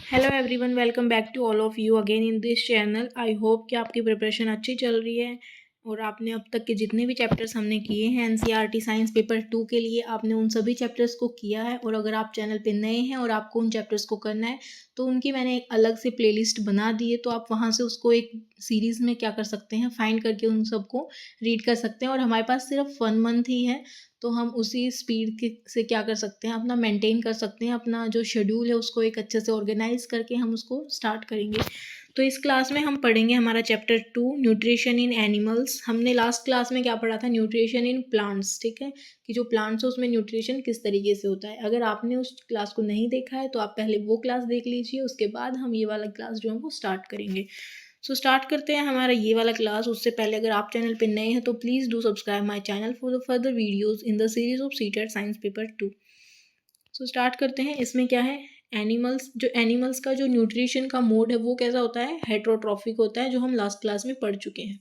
Hello everyone, welcome back to all of you again in this channel. I hope कि आपकी preparation अच्छी चल रही है और आपने अब तक के जितने भी चैप्टर्स हमने किए हैं एनसीईआरटी साइंस पेपर 2 के लिए, आपने उन सभी चैप्टर्स को किया है। और अगर आप चैनल पे नए हैं और आपको उन चैप्टर्स को करना है तो उनकी मैंने एक अलग से प्लेलिस्ट बना दी है, तो आप वहाँ से उसको एक सीरीज़ में क्या कर सकते हैं, फाइंड करके उन सबको रीड कर सकते हैं। और हमारे पास सिर्फ 1 मंथ ही है, तो हम उसी स्पीड के से क्या कर सकते हैं, अपना मेंटेन कर सकते हैं, अपना जो शेड्यूल है उसको एक अच्छे से ऑर्गेनाइज करके हम उसको स्टार्ट करेंगे। तो इस क्लास में हम पढ़ेंगे हमारा चैप्टर 2 न्यूट्रिशन इन एनिमल्स। हमने लास्ट क्लास में क्या पढ़ा था, न्यूट्रिशन इन प्लांट्स। ठीक है, कि जो प्लांट्स है उसमें न्यूट्रिशन किस तरीके से होता है। अगर आपने उस क्लास को नहीं देखा है तो आप पहले वो क्लास देख लीजिए, उसके बाद हम ये वाला क्लास जो है वो स्टार्ट करेंगे। सो स्टार्ट करते हैं हमारा ये वाला क्लास। उससे पहले अगर आप चैनल पे नए हैं तो please do subscribe my channel for the further videos in the series of seated science paper 2। So start करते हैं। इसमें क्या है, एनिमल्स, जो एनिमल्स का जो न्यूट्रिशन का मोड है वो कैसा होता है, हेट्रोट्रॉफिक होता है, जो हम लास्ट क्लास में पढ़ चुके हैं।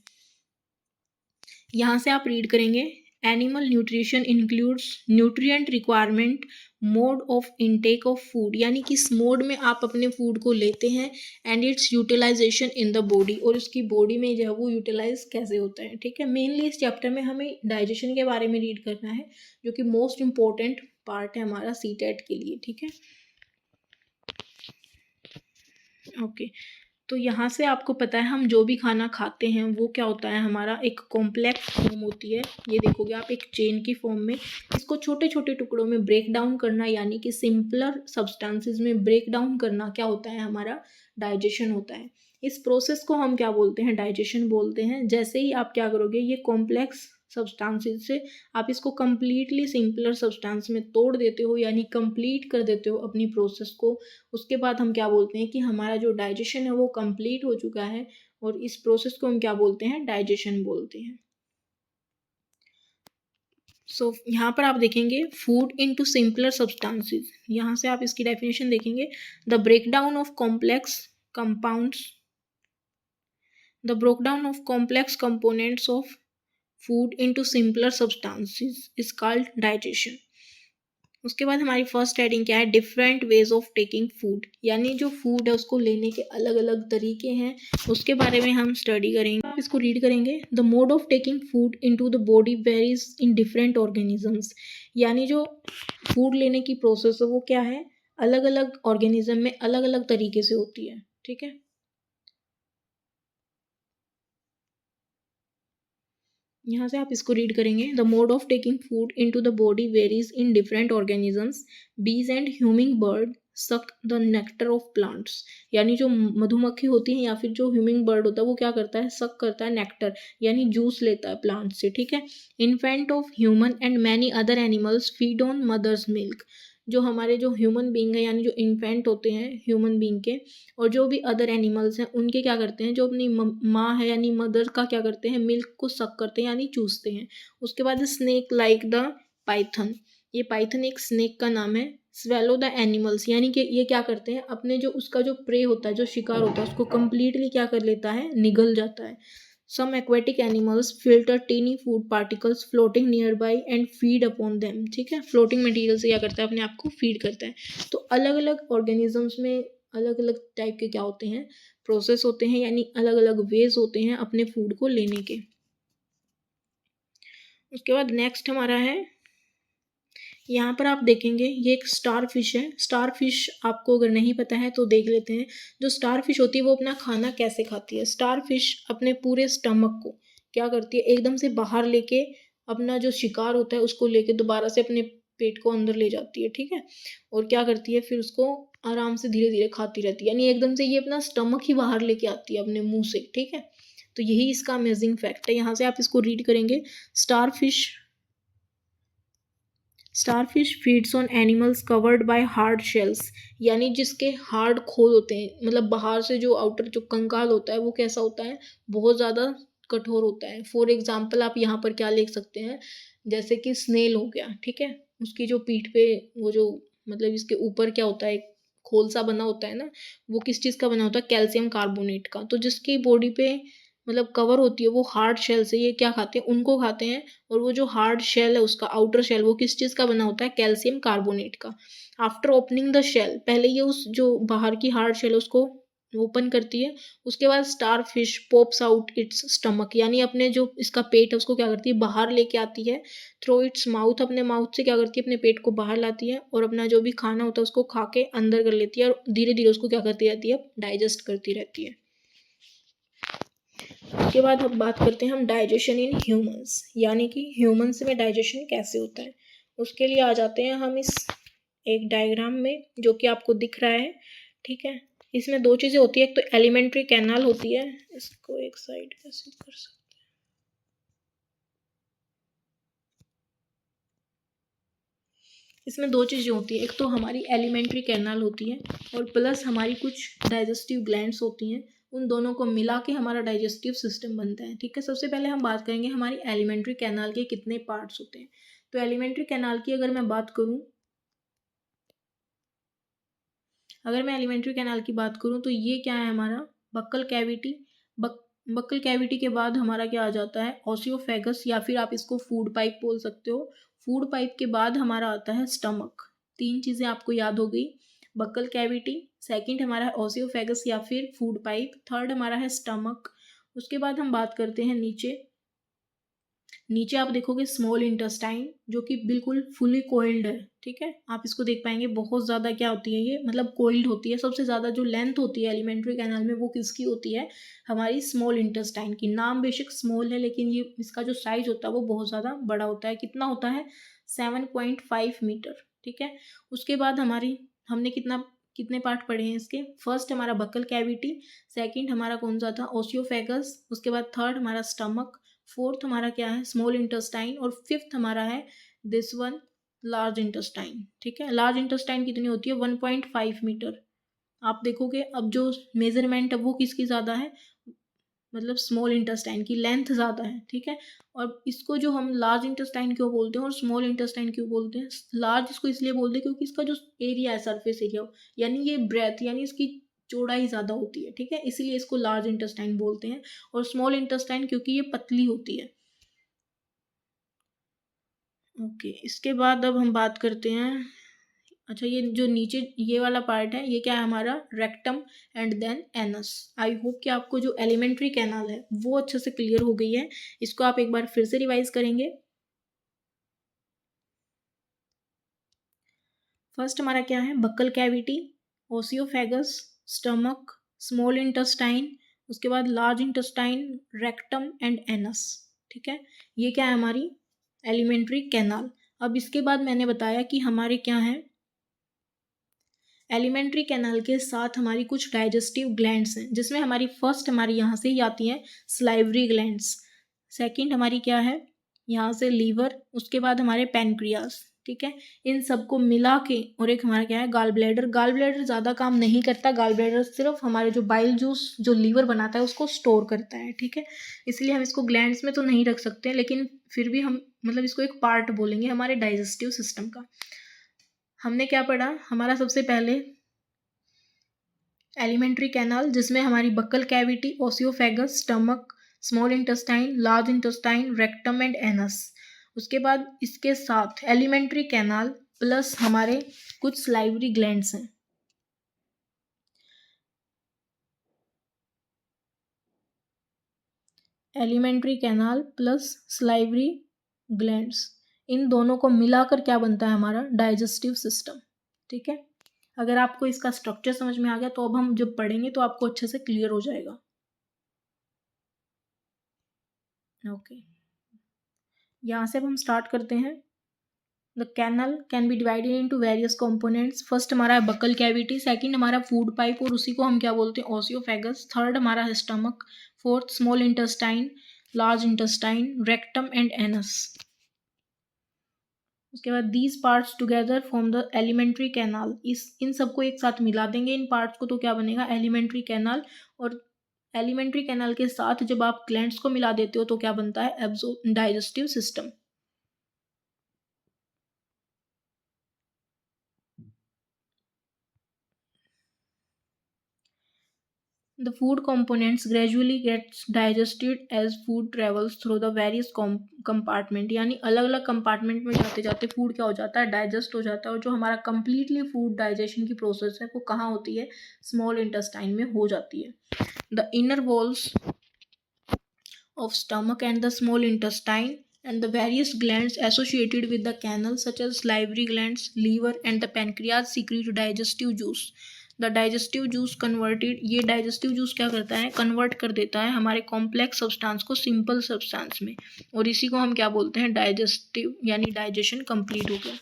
यहाँ से आप रीड करेंगे, animal nutrition includes nutrient requirement mode of intake of food, यानी कि इस मोड में आप अपने फूड को लेते हैं and its utilisation in the body, और उसकी बॉडी में जो है वो यूटिलाइज कैसे होता है। ठीक है, मेनली इस चैप्टर में हमें डाइजेशन के बारे में रीड करना है, जो कि मोस्ट इम्पॉर्टेंट पार्ट है हमारा सीटेट के लिए। ठीक है, ओके। तो यहाँ से आपको पता है हम जो भी खाना खाते हैं वो क्या होता है, हमारा एक कॉम्प्लेक्स फॉर्म होती है। ये देखोगे आप, एक चेन की फॉर्म में इसको छोटे छोटे टुकड़ों में ब्रेक डाउन करना, यानी कि सिंपलर सब्सटेंसेस में ब्रेक डाउन करना क्या होता है, हमारा डाइजेशन होता है। इस प्रोसेस को हम क्या बोलते हैं, डाइजेशन बोलते हैं। जैसे ही आप क्या करोगे, ये कॉम्प्लेक्स सब्सटेंसेस से आप इसको कंप्लीटली सिंपलर सब्सटेंस में तोड़ देते हो, यानी कंप्लीट कर देते हो अपनी प्रोसेस को। उसके बाद हम क्या बोलते हैं कि हमारा जो डाइजेशन है वो कंप्लीट हो चुका है, और इस प्रोसेस को हम क्या बोलते हैं, डाइजेशन बोलते हैं। सो यहाँ पर आप देखेंगे फूड इनटू सिंपलर सब्सटेंसेस, यहाँ से आप इसकी डेफिनेशन देखेंगे, the breakdown of complex compounds, the breakdown of complex components of food into simpler substances is called digestion. उसके बाद हमारी फर्स्ट हेडिंग क्या है, different ways of taking food, यानी जो फूड है उसको लेने के अलग अलग तरीके हैं, उसके बारे में हम स्टडी करेंगे। आप इसको रीड करेंगे, the mode of taking food into the body varies in different organisms, यानी जो फूड लेने की प्रोसेस है वो क्या है, अलग अलग ऑर्गेनिज्म में अलग अलग तरीके से होती है। ठीक है, यहाँ से आप इसको रीड करेंगे, the mode of taking food into the body varies in different organisms, बीज and humming bird suck the nectar of plants, यानी जो मधुमक्खी होती है या फिर जो ह्यूमिंग बर्ड होता है वो क्या करता है, सक करता है नेक्टर, यानी जूस लेता है प्लांट से। ठीक है, infant of human and many other animals feed on mother's milk, जो हमारे जो ह्यूमन बींग है, यानी जो इन्फेंट होते हैं ह्यूमन बींग के, और जो भी अदर एनिमल्स हैं उनके क्या करते हैं, जो अपनी माँ है यानी मदर का क्या करते हैं, मिल्क को सक करते हैं यानी चूसते हैं। उसके बाद स्नेक लाइक द पाइथन, ये पाइथन एक स्नेक का नाम है। स्वेलो द एनिमल्स, यानी कि ये क्या करते हैं, अपने जो उसका जो प्रे होता है, जो शिकार होता है, उसको कंप्लीटली क्या कर लेता है, निगल जाता है। Some aquatic animals filter tiny food particles floating near by and feed upon them. ठीक है, फ्लोटिंग मटेरियल से क्या करता है, अपने आप को फीड करता है। तो अलग अलग ऑर्गेनिजम्स में अलग अलग टाइप के क्या होते हैं, प्रोसेस होते हैं, यानी अलग अलग वेज होते हैं अपने फूड को लेने के। उसके बाद नेक्स्ट हमारा है, यहाँ पर आप देखेंगे ये एक स्टार फिश है। स्टार फिश आपको अगर नहीं पता है तो देख लेते हैं। जो स्टार फिश होती है वो अपना खाना कैसे खाती है। स्टार फिश अपने पूरे स्टमक को क्या करती है, एकदम से बाहर लेके अपना जो शिकार होता है उसको लेके दोबारा से अपने पेट को अंदर ले जाती है। ठीक है, और क्या करती है, फिर उसको आराम से धीरे धीरे खाती रहती है, यानी एकदम से ये अपना स्टमक ही बाहर लेके आती है अपने मुंह से। ठीक है, तो यही इसका अमेजिंग फैक्ट है। यहाँ से आप इसको रीड करेंगे, star fish starfish feeds on animals covered by hard shells, यानी जिसके हार्ड खोल होते हैं, मतलब बाहर से जो आउटर जो कंकाल होता है वो कैसा होता है, बहुत ज़्यादा कठोर होता है। फॉर एग्जाम्पल आप यहाँ पर क्या लिख सकते हैं, जैसे कि स्नेल हो गया। ठीक है, उसकी जो पीठ पे वो जो मतलब इसके ऊपर क्या होता है, एक खोल सा बना होता है ना, वो किस चीज़ का बना होता है, कैल्शियम कार्बोनेट का। तो जिसकी बॉडी पे मतलब कवर होती है वो हार्ड शेल से, ये क्या खाते हैं, उनको खाते हैं। और वो जो हार्ड शेल है उसका आउटर शेल वो किस चीज़ का बना होता है, कैल्शियम कार्बोनेट का। आफ्टर ओपनिंग द शेल, पहले ये उस जो बाहर की हार्ड शेल है उसको ओपन करती है। उसके बाद star fish pops out it's stomach, यानी अपने जो इसका पेट है उसको क्या करती है, बाहर लेके आती है। थ्रू इट्स माउथ, अपने माउथ से क्या करती है, अपने पेट को बाहर लाती है और अपना जो भी खाना होता है उसको खा के अंदर कर लेती है और धीरे धीरे उसको क्या करती रहती है, डाइजेस्ट करती रहती है। उसके बाद हम बात करते हैं हम डाइजेशन इन ह्यूमंस, यानी कि ह्यूमंस में डाइजेशन कैसे होता है। उसके लिए आ जाते हैं हम इस एक डायग्राम में जो कि आपको दिख रहा है, ठीक है। इसमें दो चीज़ें होती है, एक तो एलिमेंट्री कैनाल होती है, इसको एक साइड कैसे कर सकते हैं, इसमें दो चीज़ें होती है, एक तो हमारी एलिमेंट्री कैनाल होती है और प्लस हमारी कुछ डाइजेस्टिव ग्लैंड्स होती हैं। उन दोनों को मिला के हमारा डाइजेस्टिव सिस्टम बनता है, ठीक है। सबसे पहले हम बात करेंगे हमारी एलिमेंट्री कैनाल के कितने पार्ट्स होते हैं। तो एलिमेंट्री कैनाल की अगर मैं बात करूँ, अगर मैं एलिमेंट्री कैनाल की बात करूँ तो ये क्या है हमारा, बक्कल कैविटी। बक्कल कैविटी के बाद हमारा क्या आ जाता है, ओसियोफेगस, या फिर आप इसको फूड पाइप बोल सकते हो। फूड पाइप के बाद हमारा आता है स्टमक। तीन चीज़ें आपको याद हो गई, बक्कल कैविटी, सेकंड हमारा है ओसियोफेगस या फिर फूड पाइप, थर्ड हमारा है स्टमक। उसके बाद हम बात करते हैं नीचे। नीचे आप देखोगे स्मॉल इंटेस्टाइन जो कि बिल्कुल फुली कोइल्ड है, ठीक है। आप इसको देख पाएंगे बहुत ज़्यादा क्या होती है ये, मतलब कोइल्ड होती है। सबसे ज़्यादा जो लेंथ होती है एलिमेंट्री कैनाल में वो किसकी होती है, हमारी स्मॉल इंटेस्टाइन की। नाम बेशक स्मॉल है लेकिन ये इसका जो साइज होता है वो बहुत ज़्यादा बड़ा होता है। कितना होता है, 7.5 मीटर, ठीक है। उसके बाद हमारी हमने कितने पार्ट पढ़े हैं इसके, फर्स्ट हमारा बक्कल कैविटी, सेकंड हमारा कौन सा था, ओसियोफेगस, उसके बाद थर्ड हमारा स्टमक, फोर्थ हमारा क्या है, स्मॉल इंटेस्टाइन, और फिफ्थ हमारा है दिस वन, लार्ज इंटेस्टाइन, ठीक है। लार्ज इंटेस्टाइन कितनी होती है, 1.5 मीटर। आप देखोगे अब जो मेजरमेंट है वो किसकी ज़्यादा है, मतलब स्मॉल इंटेस्टाइन की लेंथ ज़्यादा है, ठीक है। और इसको जो हम लार्ज इंटेस्टाइन क्यों बोलते हैं और स्मॉल इंटेस्टाइन क्यों बोलते हैं, लार्ज इसको इसलिए बोलते हैं क्योंकि इसका जो एरिया है, सरफेस एरिया, यानी ये ब्रेथ यानी इसकी चौड़ाई ज़्यादा होती है, ठीक है, इसीलिए इसको लार्ज इंटेस्टाइन बोलते हैं। और स्मॉल इंटेस्टाइन क्योंकि ये पतली होती है। ओके, इसके बाद अब हम बात करते हैं, अच्छा ये जो नीचे ये वाला पार्ट है ये क्या है हमारा, rectum and then anus. I hope कि आपको जो एलिमेंट्री कैनाल है वो अच्छे से क्लियर हो गई है। इसको आप एक बार फिर से रिवाइज करेंगे। फर्स्ट हमारा क्या है, buckle cavity, oesophagus, stomach, small intestine, उसके बाद large intestine, rectum and anus, ठीक है। ये क्या है हमारी एलिमेंट्री कैनाल। अब इसके बाद मैंने बताया कि हमारे क्या है, एलिमेंट्री कैनाल के साथ हमारी कुछ डाइजेस्टिव ग्लैंड्स हैं, जिसमें हमारी फर्स्ट हमारी यहाँ से ही आती हैं स्लाइवरी ग्लैंड्स, सेकंड हमारी क्या है यहाँ से लीवर, उसके बाद हमारे पैनक्रियास, ठीक है। इन सबको मिला के, और एक हमारा क्या है गाल ब्लैडर। गाल ब्लैडर ज़्यादा काम नहीं करता, गाल ब्लैडर सिर्फ हमारे जो बाइल जूस जो लीवर बनाता है उसको स्टोर करता है, ठीक है। इसलिए हम इसको ग्लैंड्स में तो नहीं रख सकते, लेकिन फिर भी हम मतलब इसको एक पार्ट बोलेंगे हमारे डाइजेस्टिव सिस्टम का। हमने क्या पढ़ा, हमारा सबसे पहले एलिमेंट्री कैनाल जिसमें हमारी buccal cavity, oesophagus, stomach, small intestine, large intestine, rectum and anus. उसके बाद इसके साथ एलिमेंट्री कैनाल प्लस हमारे कुछ स्लाइवरी ग्लैंड्स हैं। Alimentary canal plus salivary glands, इन दोनों को मिलाकर क्या बनता है हमारा डाइजेस्टिव सिस्टम, ठीक है। अगर आपको इसका स्ट्रक्चर समझ में आ गया तो अब हम जब पढ़ेंगे तो आपको अच्छे से क्लियर हो जाएगा। ओके, यहाँ से अब हम स्टार्ट करते हैं। The canal can be divided into various components. First हमारा है बकल कैविटी, सेकंड हमारा फूड पाइप और उसी को हम क्या बोलते हैं ओसियोफेगस, थर्ड हमारा है stomach, fourth small intestine, large intestine, rectum and anus. उसके बाद these parts together form the alimentary canal. इस इन सबको एक साथ मिला देंगे इन पार्ट्स को तो क्या बनेगा एलिमेंट्री कैनाल। और एलिमेंट्री कैनाल के साथ जब आप ग्लैंड्स को मिला देते हो तो क्या बनता है एब्जो digestive system. The food components gradually gets digested as food travels through the various compartment, यानी अलग अलग कंपार्टमेंट में जाते जाते फूड क्या हो जाता है, डाइजेस्ट हो जाता है। और जो हमारा कंप्लीटली फूड डाइजेशन की प्रोसेस है वो कहाँ होती है, स्मॉल इंटेस्टाइन में हो जाती है। The inner walls of stomach and the small intestine and the various glands associated with the canal such as salivary glands, liver and the pancreas secrete digestive juice. The digestive juice converted, ये digestive juice क्या करता है, convert कर देता है हमारे complex substance को simple substance में, और इसी को हम क्या बोलते हैं, डाइजेस्टिव, यानी डाइजेशन कंप्लीट हो गया।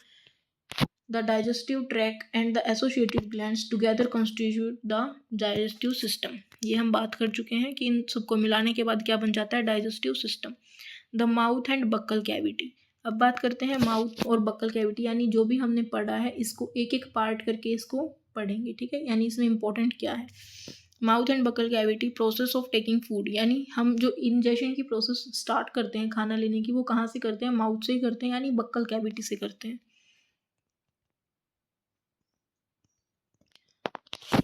The digestive tract and the associated glands together constitute the digestive system. ये हम बात कर चुके हैं कि इन सबको मिलाने के बाद क्या बन जाता है, digestive system. The mouth and buccal cavity. अब बात करते हैं माउथ और बक्कल कैविटी, यानी जो भी हमने पढ़ा है इसको एक एक पार्ट करके इसको पढ़ेंगे, ठीक है। यानी इसमें इंपॉर्टेंट क्या है, mouth and buccal cavity, process of taking food, यानी हम जो इंजेशन की प्रोसेस स्टार्ट करते हैं खाना लेने की, वो कहाँ से करते हैं, माउथ से ही करते हैं, यानी बक्कल कैविटी से करते हैं।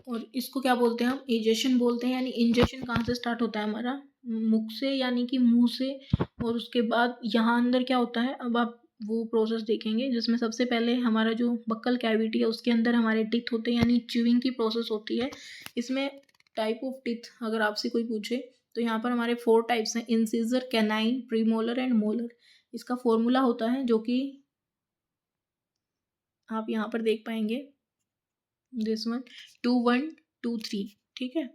और इसको क्या बोलते हैं हम, इजेशन बोलते हैं, यानी इंजेशन कहाँ से स्टार्ट होता है हमारा, मुख से, यानी कि मुंह से। और उसके बाद यहाँ अंदर क्या होता है, अब आप वो प्रोसेस देखेंगे जिसमें सबसे पहले हमारा जो बक्कल कैविटी है उसके अंदर हमारे टीथ होते हैं, यानी च्यूइंग की प्रोसेस होती है। इसमें टाइप ऑफ टीथ अगर आपसे कोई पूछे तो यहाँ पर हमारे 4 टाइप्स हैं, incisor, canine, premolar and molar. इसका फॉर्मूला होता है जो कि आप यहाँ पर देख पाएंगे, दिस वन 2 1 2 3, ठीक है।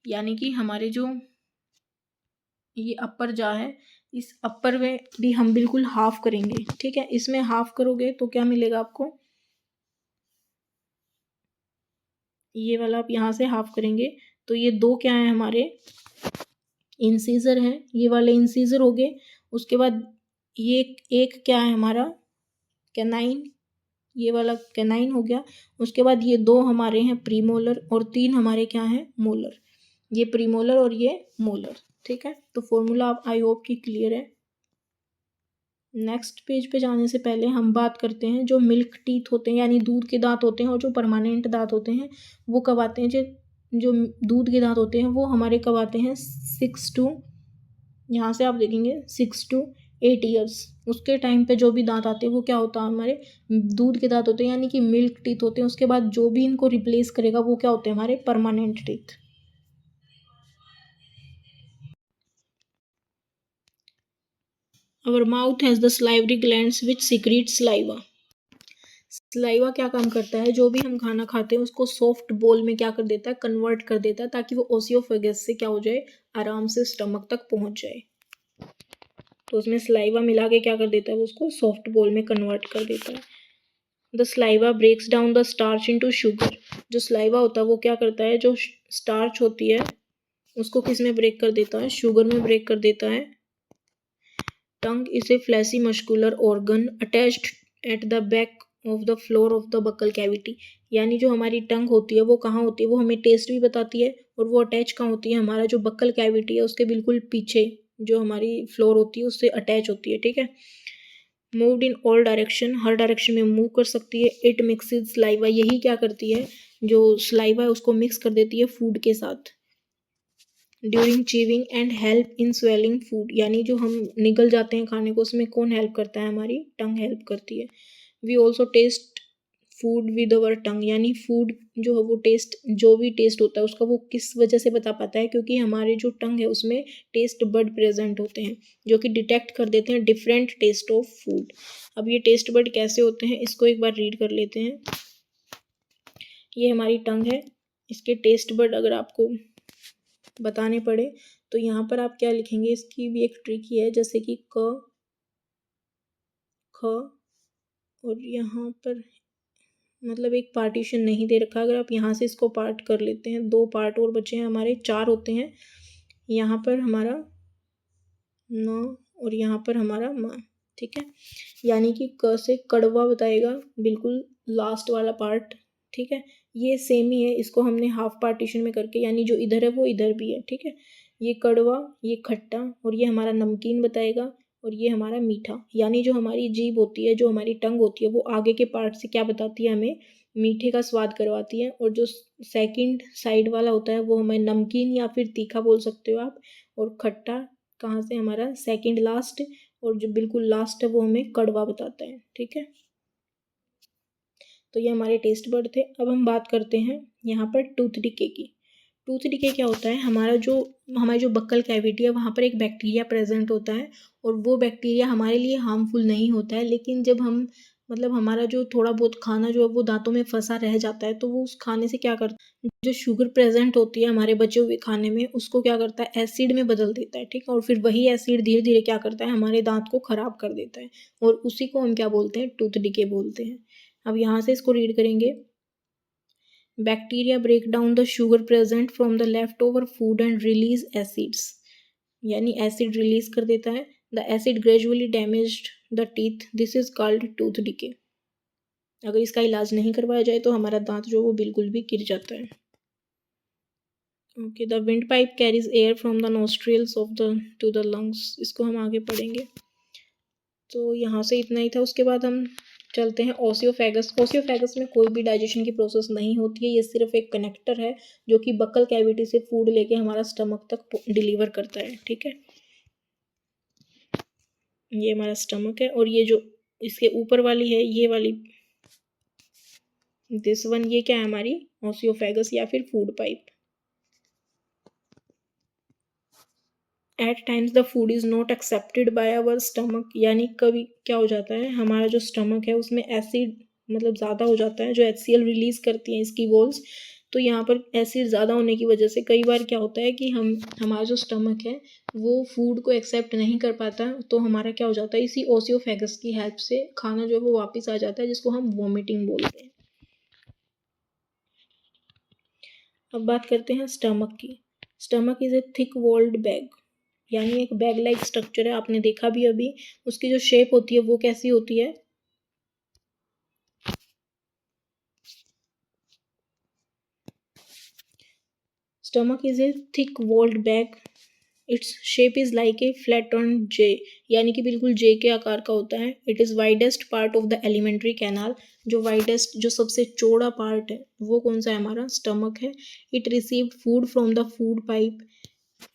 यानी कि हमारे जो ये अपर जा है, इस अपर में भी हम बिल्कुल हाफ करेंगे, ठीक है। इसमें हाफ करोगे तो क्या मिलेगा आपको, ये वाला आप यहाँ से हाफ करेंगे तो ये 2 क्या है हमारे, इंसीजर हैं, ये वाले इंसीजर हो गए। उसके बाद ये एक क्या है हमारा, कैनाइन, ये वाला कैनाइन हो गया। उसके बाद ये 2 हमारे हैं प्रीमोलर और 3 हमारे क्या हैं, मोलर। ये प्रीमोलर और ये मोलर, ठीक है। तो फॉर्मूला आप आई होप कि क्लियर है। नेक्स्ट पेज पे जाने से पहले हम बात करते हैं जो मिल्क टीथ होते हैं, यानी दूध के दांत होते हैं, और जो परमानेंट दांत होते हैं वो कब आते हैं। जो दूध के दांत होते हैं वो हमारे कब आते हैं, 6 to, यहाँ से आप देखेंगे 6 to 8 ईयर्स, उसके टाइम पे जो भी दांत आते हैं वो क्या होता है, हमारे दूध के दांत होते हैं, यानी कि मिल्क टीथ होते हैं। उसके बाद जो भी इनको रिप्लेस करेगा वो क्या होते हैं, हमारे permanent teeth. Our mouth has the salivary glands which secrete saliva. Saliva क्या काम करता है, जो भी हम खाना खाते हैं उसको सॉफ्ट बोल में क्या कर देता है, कन्वर्ट कर देता है, ताकि वो ओसियोफेगस से क्या हो जाए, आराम से स्टमक तक पहुंच जाए। तो उसमें सलाइवा मिला के क्या कर देता है, वो उसको सॉफ्ट बोल में कन्वर्ट कर देता है। The saliva breaks down the starch into sugar. जो सलाइवा होता है वो क्या करता है, जो स्टार्च होती है उसको किस में ब्रेक कर देता है, शुगर में ब्रेक कर देता है। Tongue is a fleshy muscular organ attached at the back of the floor of the buccal cavity. यानी जो हमारी टंग होती है वो कहाँ होती है, वो हमें टेस्ट भी बताती है, और वो अटैच कहाँ होती है, हमारा जो बक्कल कैविटी है उसके बिल्कुल पीछे जो हमारी फ्लोर होती है उससे अटैच होती है, ठीक है। Moved in all direction, her direction में मूव कर सकती है। इट मिक्सेस सलाइवा, यही क्या करती है, जो सलाइवा है उसको मिक्स कर देती है फूड के साथ। During chewing and help in swelling food, यानी जो हम निगल जाते हैं खाने को उसमें कौन हेल्प करता है, हमारी टंग हेल्प करती है। We also taste food with our tongue, यानी फूड जो है वो टेस्ट, जो भी टेस्ट होता है उसका वो किस वजह से बता पाता है, क्योंकि हमारे जो टंग है उसमें टेस्ट बड प्रेजेंट होते हैं जो कि डिटेक्ट कर देते हैं डिफरेंट टेस्ट ऑफ फूड। अब ये टेस्ट बड कैसे होते हैं इसको एक बार रीड कर लेते हैं। ये हमारी टंग है, इसके टेस्ट बड अगर आपको बताने पड़े तो यहाँ पर आप क्या लिखेंगे, इसकी भी एक ट्रिक है, जैसे कि क, ख, और यहाँ पर मतलब एक पार्टीशन नहीं दे रखा। अगर आप यहाँ से इसको पार्ट कर लेते हैं, 2 पार्ट और बचे हैं हमारे, 4 होते हैं। यहाँ पर हमारा न और यहाँ पर हमारा म, ठीक है। यानी कि क से कड़वा बताएगा बिल्कुल लास्ट वाला पार्ट, ठीक है। ये सेम ही है, इसको हमने हाफ पार्टीशन में करके, यानी जो इधर है वो इधर भी है, ठीक है। ये कड़वा, ये खट्टा, और ये हमारा नमकीन बताएगा, और ये हमारा मीठा। यानी जो हमारी जीभ होती है, जो हमारी टंग होती है, वो आगे के पार्ट से क्या बताती है हमें, मीठे का स्वाद करवाती है, और जो सेकंड साइड वाला होता है वो हमें नमकीन या फिर तीखा बोल सकते हो आप, और खट्टा कहाँ से हमारा सेकंड लास्ट, और जो बिल्कुल लास्ट है वो हमें कड़वा बताता है। ठीक है, तो ये हमारे टेस्ट बर्ड थे। अब हम बात करते हैं यहाँ पर टूथ डिके की। टूथ डिके क्या होता है, हमारी जो बक्कल कैविटी है वहाँ पर एक बैक्टीरिया प्रेजेंट होता है, और वो बैक्टीरिया हमारे लिए हार्मफुल नहीं होता है, लेकिन जब हम हमारा जो थोड़ा बहुत खाना जो है वो दांतों में फंसा रह जाता है, तो वो उस खाने से क्या करता है, जो शुगर प्रेजेंट होती है हमारे बचे हुए खाने में, उसको क्या करता है, एसिड में बदल देता है। ठीक है, और फिर वही एसिड धीरे धीरे क्या करता है, हमारे दांत को खराब कर देता है, और उसी को हम क्या बोलते हैं, टूथ डिके बोलते हैं। अब यहाँ से इसको रीड करेंगे। Bacteria break down the sugar present from the left over food and release acids, यानी एसिड रिलीज कर देता है। The acid gradually damaged the teeth, this is called tooth decay. अगर इसका इलाज नहीं करवाया जाए तो हमारा दांत जो वो बिल्कुल भी गिर जाता है। Okay, the wind pipe carries air from the nostrils of the two the lungs, इसको हम आगे पढ़ेंगे। तो यहाँ से इतना ही था। उसके बाद हम चलते हैं ओसियोफेगस। ओसियोफेगस में कोई भी डाइजेशन की प्रोसेस नहीं होती है, ये सिर्फ एक कनेक्टर है जो कि बक्कल कैविटी से फूड लेके हमारा स्टमक तक डिलीवर करता है। ठीक है, ये हमारा स्टमक है, और ये जो इसके ऊपर वाली है, ये वाली दिस वन, ये क्या है, हमारी ओसियोफेगस या फिर food pipe. At times the food is not accepted by our stomach, यानी कभी क्या हो जाता है, हमारा जो स्टमक है उसमें एसिड ज़्यादा हो जाता है, जो HCl रिलीज करती हैं इसकी वॉल्स। तो यहाँ पर एसिड ज़्यादा होने की वजह से कई बार क्या होता है कि हमारा जो स्टमक है वो फूड को एक्सेप्ट नहीं कर पाता, तो हमारा क्या हो जाता है, इसी ओसियोफेगस की हेल्प से खाना जो है वो वापस आ जाता है, जिसको हम वॉमिटिंग बोलते हैं। अब बात करते हैं स्टमक की। Stomach is a thick walled bag, यानी एक बैग लाइक स्ट्रक्चर है, आपने देखा भी अभी। उसकी जो शेप होती है वो कैसी होती है, stomach is a thick walled bag, its shape is like a flatten J, यानी कि बिल्कुल जे के आकार का होता है। It is widest part of the alimentary canal, जो सबसे चौड़ा पार्ट है वो कौन सा है, हमारा स्टमक है। It received food from the food pipe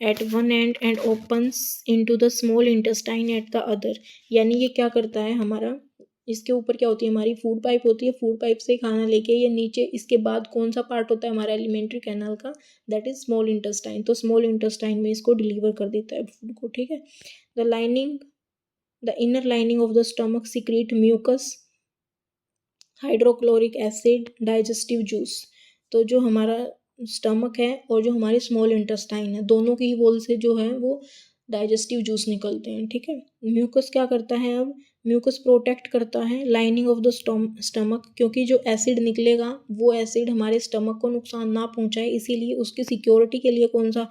at one end and opens into the small intestine at the other, यानी ये क्या करता है, हमारा इसके ऊपर क्या होती है, हमारी फूड पाइप होती है, फूड पाइप से खाना लेके ये नीचे, इसके बाद कौन सा पार्ट होता है हमारा एलिमेंट्री कैनाल का, दैट इज स्मॉल इंटेस्टाइन। तो स्मॉल इंटेस्टाइन में इसको डिलीवर कर देता है फूड को। ठीक है, the inner lining of the stomach secrete mucus, hydrochloric acid, digestive juice. तो जो हमारा स्टमक है और जो हमारे स्मॉल इंटेस्टाइन है, दोनों की वॉल से जो है वो डाइजेस्टिव जूस निकलते हैं। ठीक है, म्यूकस क्या करता है, अब म्यूकस प्रोटेक्ट करता है लाइनिंग ऑफ द स्टमक, क्योंकि जो एसिड निकलेगा वो एसिड हमारे स्टमक को नुकसान ना पहुंचाए, इसीलिए उसकी सिक्योरिटी के लिए कौन सा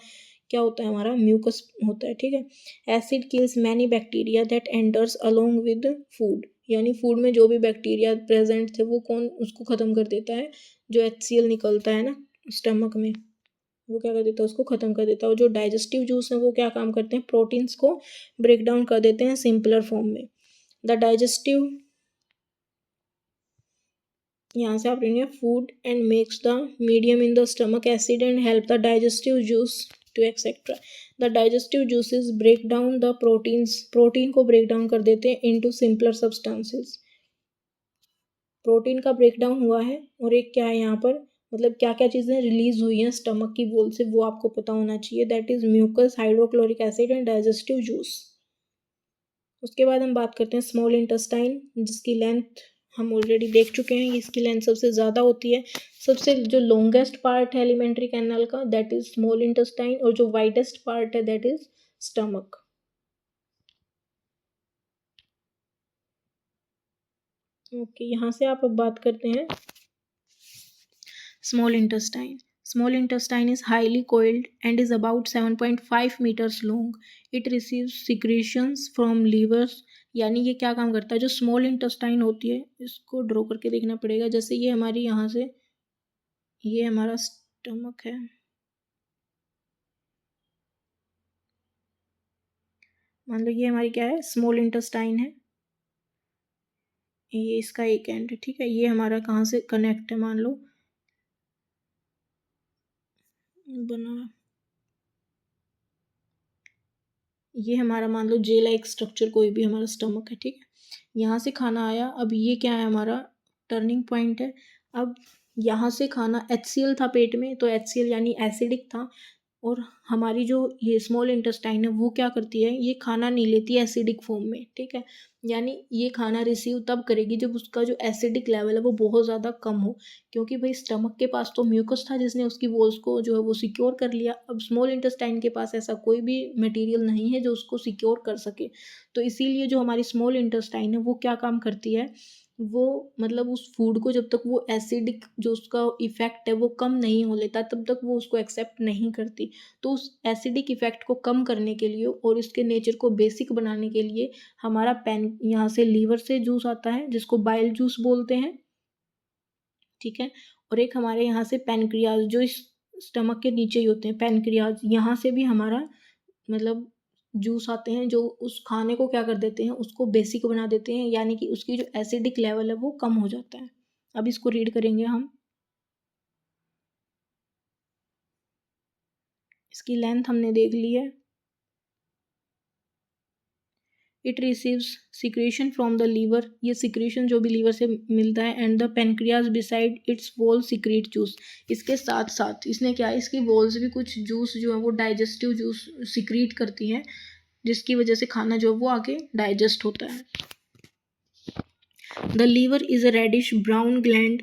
क्या होता है, हमारा म्यूकस होता है। ठीक है, acid kills many bacteria that enters along with food, यानी फूड में जो भी बैक्टीरिया प्रेजेंट थे वो उसको ख़त्म कर देता है। जो HCl निकलता है ना स्टमक में, वो क्या कर देता है, उसको ख़त्म कर देता है। और जो डाइजेस्टिव जूस है वो क्या काम करते हैं, प्रोटीन्स को ब्रेक डाउन कर देते हैं सिंपलर फॉर्म में। द डाइजेस्टिव, यहाँ से आप लेंगे food and makes the medium in the stomach acid and help the digestive juice to etcetera. The digestive juices break down the protein को ब्रेक डाउन कर देते हैं इनटू सिंपलर सब्सटेंसेस। प्रोटीन का break down हुआ है, और एक क्या है यहाँ पर, क्या क्या चीज़ें रिलीज हुई हैं स्टमक की वॉल से वो आपको पता होना चाहिए, that is mucus, hydrochloric acid and digestive juice. उसके बाद हम बात करते हैं स्मॉल इंटेस्टाइन, जिसकी लेंथ हम ऑलरेडी देख चुके हैं, इसकी लेंथ सबसे ज़्यादा होती है। सबसे जो लॉन्गेस्ट पार्ट है एलिमेंट्री कैनाल का, दैट इज स्मॉल इंटेस्टाइन, और जो वाइडेस्ट पार्ट है दैट इज स्टमक। ओके, यहाँ से आप अब बात करते हैं small intestine. Small intestine is highly coiled and is about 7.5 meters long. It receives secretions from livers, यानी ये क्या काम करता है, जो स्मॉल इंटेस्टाइन होती है, इसको ड्रॉ करके देखना पड़ेगा। जैसे ये हमारी यहाँ से, ये हमारा स्टमक है, मान लो ये हमारी क्या है, स्मॉल इंटेस्टाइन है। ये इसका एक एंड है, ठीक है। ये हमारा कहाँ से कनेक्ट है, मान लो बना, ये हमारा मान लो जे लाइक स्ट्रक्चर कोई भी हमारा स्टमक है, ठीक है। यहाँ से खाना आया, अब ये क्या है, हमारा टर्निंग पॉइंट है। अब यहाँ से खाना HCl था पेट में, तो HCl यानी एसिडिक था, और हमारी जो ये स्मॉल इंटेस्टाइन है वो क्या करती है, ये खाना नहीं लेती है एसिडिक फॉर्म में, ठीक है। यानी ये खाना रिसीव तब करेगी जब उसका जो एसिडिक लेवल है वो बहुत ज़्यादा कम हो, क्योंकि भाई स्टमक के पास तो म्यूकस था जिसने उसकी वॉल्स को जो है वो सिक्योर कर लिया। अब स्मॉल इंटेस्टाइन के पास ऐसा कोई भी मटेरियल नहीं है जो उसको सिक्योर कर सके, तो इसीलिए जो हमारी स्मॉल इंटेस्टाइन है वो क्या काम करती है, वो मतलब उस फूड को जब तक वो एसिडिक जो उसका इफ़ेक्ट है वो कम नहीं हो लेता तब तक वो उसको एक्सेप्ट नहीं करती। तो उस एसिडिक इफ़ेक्ट को कम करने के लिए और इसके नेचर को बेसिक बनाने के लिए हमारा पैन यहाँ से लीवर से जूस आता है जिसको बाइल जूस बोलते हैं, ठीक है। और एक हमारे यहाँ से पैनक्रियाज जो इस स्टमक के नीचे ही होते हैं, पैनक्रियाज, यहाँ से भी हमारा मतलब जूस आते हैं जो उस खाने को क्या कर देते हैं, उसको बेसिक बना देते हैं, यानी कि उसकी जो एसिडिक लेवल है वो कम हो जाता है। अब इसको रीड करेंगे हम, इसकी लेंथ हमने देख ली है। It receives secretion from the liver, ये सिक्रेशन जो भी लीवर से मिलता है, and the pancreas beside its wall secrete juice. इसके साथ साथ इसने क्या है, इसकी वॉल्स भी कुछ जूस जो है वो डाइजेस्टिव जूस सिक्रीट करती हैं, जिसकी वजह से खाना जो है वो आगे डाइजेस्ट होता है। The liver is a reddish brown gland,